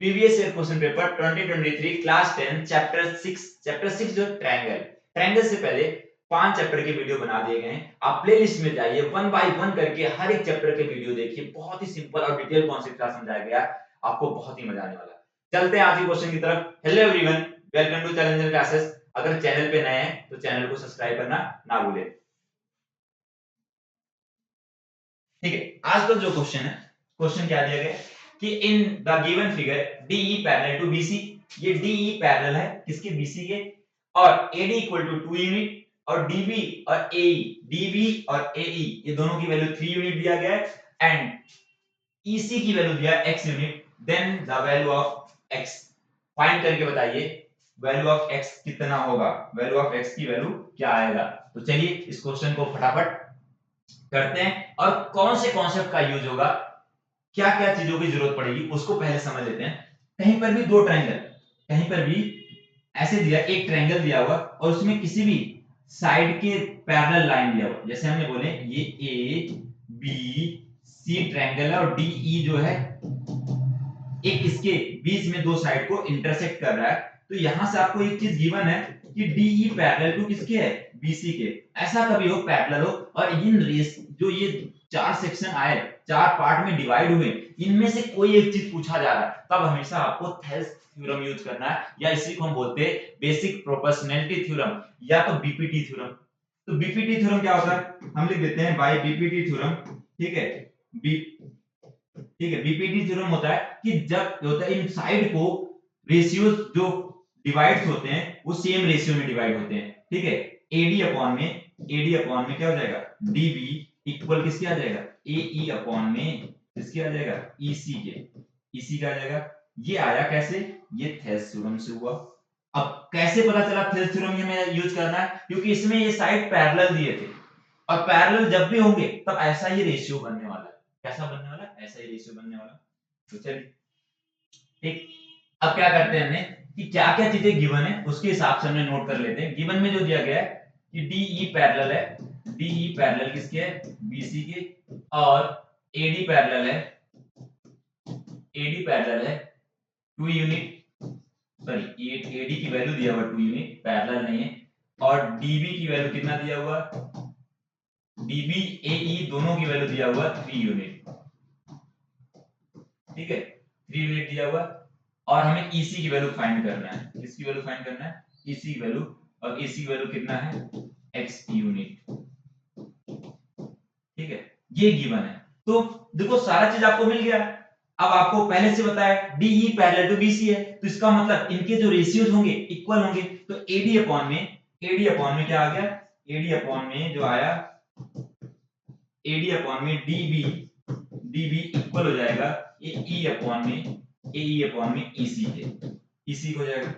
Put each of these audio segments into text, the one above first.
Previous year question paper 2023 class 10 chapter 6 जो triangle से पहले 5 चैप्टर के वीडियो बना दिए गए हैं। आप प्लेलिस्ट में जाइए, वन बाय वन करके हर एक चैप्टर के वीडियो देखिए। बहुत ही सिंपल और डिटेल कॉन्सेप्ट का समझाया गया, आपको बहुत ही मजा आने वाला है। चलते हैं आज के क्वेश्चन की तरफ। Hello everyone, welcome to Challenger classes. अगर चैनल पे नए हैं तो चैनल को सब्सक्राइब करना ना भूलें। ठीक है, आज का जो क्वेश्चन है, क्वेश्चन क्या दिया गया है कि in the given figure DE parallel to BC, ये DE पैरेलल है किसके, BC के, और AD इक्वल टू 2 यूनिट, और DB और AE ये दोनों की वैल्यू 3 यूनिट दिया गया है, एंड EC की वैल्यू दिया है x unit. Then the value of x find करके बताइए वैल्यू ऑफ x कितना होगा, वैल्यू ऑफ x की वैल्यू क्या आएगा। तो चलिए इस क्वेश्चन को फटाफट करते हैं और कौन से कॉन्सेप्ट का यूज होगा, क्या क्या चीजों की जरूरत पड़ेगी उसको पहले समझ लेते हैं। कहीं पर भी दो ट्रायंगल, कहीं पर भी ऐसे दिया, एक ट्रायंगल दिया हुआ और उसमें किसी भी साइड के पैरेलल लाइन दिया हुआ, जैसे हमने बोले ये ए बी सी ट्रायंगल है और डी ई जो है एक इसके बीच में दो साइड को इंटरसेक्ट कर रहा है। तो यहां से आपको एक चीज गिवन है कि DE पैरेलल टू किसके है, BC के। ऐसा कभी हो पैरेलल हो और इन रेस जो ये चार सेक्शन आए, चार पार्ट में डिवाइड हुए, इनमें से कोई एक चीज पूछा जा रहा है, तब हमेशा आपको थेल्स थ्योरम यूज करना है, या इसी को हम बोलते हैं बेसिक प्रोपोर्शनैलिटी थ्योरम या तो BPT थ्योरम। तो BPT थ्योरम क्या होता है, हम लिख देते हैं बाय BPT थ्योरम। ठीक है, ठीक है, बीपीटी थ्योरम होता है कि जब होता है इन साइड को रेशियोज जो डिवाइड्स होते हैं वो सेम रेशियो में डिवाइड होते हैं। ठीक है, एडी अपॉन में क्या हो जाएगा, डीबी इक्वल किसके आ जाएगा, एई अपॉन में किसके आ जाएगा, ईसी के, ईसी का आ जाएगा। ये आया कैसे, ये थेल्स थ्योरम से हुआ। अब कैसे पता चला थेल्स थ्योरम हमें यूज करना है, क्योंकि इसमें ये साइड पैरेलल दिए थे और पैरेलल जब भी होंगे तब ऐसा ही रेशियो बनने वाला है। कैसा बनने वाला, ऐसा ही रेशियो बनने वाला। तो चलिए ठीक, अब क्या करते हैं हमने कि क्या क्या चीजें गिवन है उसके हिसाब से हमने नोट कर लेते हैं। गिवन में जो दिया गया है कि DE पैरेलल है, DE पैरेलल किसके है, BC के, और AD पैरेलल है, AD पैरेलल है 2 यूनिट, सॉरी AD की वैल्यू दिया हुआ 2 यूनिट, पैरेलल नहीं है, और DB की वैल्यू कितना दिया हुआ, DB AE दोनों की वैल्यू दिया हुआ 3 यूनिट। ठीक है, 3 यूनिट दिया हुआ और हमें EC की वैल्यू फाइंड करना है। किसकी वैल्यू फाइंड करना है, EC की वैल्यू, और EC की वैल्यू कितना है, x यूनिट। ठीक है, ये गिवन है। तो देखो सारा चीज आपको मिल गया। अब आपको पहले से बताया DE पैरेलल टू BC है, तो इसका मतलब इनके जो रेशियोज होंगे इक्वल होंगे। तो AD अपॉन में क्या आ गया, AD अपॉन में जो आया, AD अपॉन में DB इक्वल हो जाएगा AE अपॉन में EC के, EC हो जाएगा।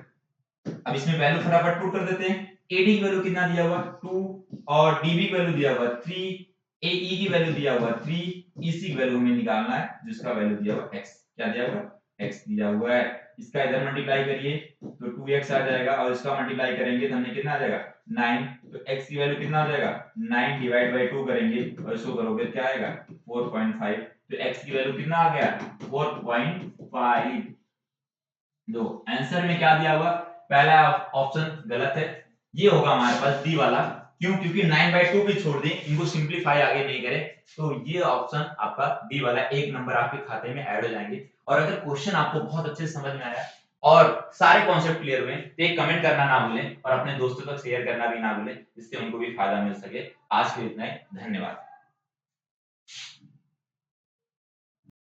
अब इसमें वैल्यू फटाफट पुट कर देते हैं। AD की वैल्यू कितना दिया हुआ 2, और DB की वैल्यू दिया हुआ 3, AE की वैल्यू दिया हुआ 3, EC की वैल्यू हमें निकालना है जिसका वैल्यू दिया हुआ x। क्या दिया हुआ, x दिया हुआ है। इसका इधर मल्टीप्लाई करिए तो 2x आ जाएगा, और इसका मल्टीप्लाई करेंगे तो हमें कितना आ जाएगा 9। तो x की वैल्यू कितना आ जाएगा, 9 डिवाइड बाय 2 करेंगे और इसको करोगे क्या आएगा 4.5। तो x की वैल्यू कितना आ गया 4.5। दो आंसर में क्या दिया हुआ, पहला ऑप्शन गलत है, ये होगा हमारे पास डी वाला। क्यों, क्योंकि 9/2 भी छोड़ दें, इनको सिंपलीफाई आगे नहीं करें, तो ये ऑप्शन आपका डी वाला, एक नंबर आपके खाते में ऐड हो जाएंगे। और अगर क्वेश्चन आपको बहुत अच्छे से समझ में आया और सारे कॉन्सेप्ट क्लियर हुए तो एक कमेंट करना ना भूलें और अपने दोस्तों तक शेयर करना भी ना भूलें, जिससे उनको भी फायदा मिल सके। आज के लिए इतना ही, धन्यवाद।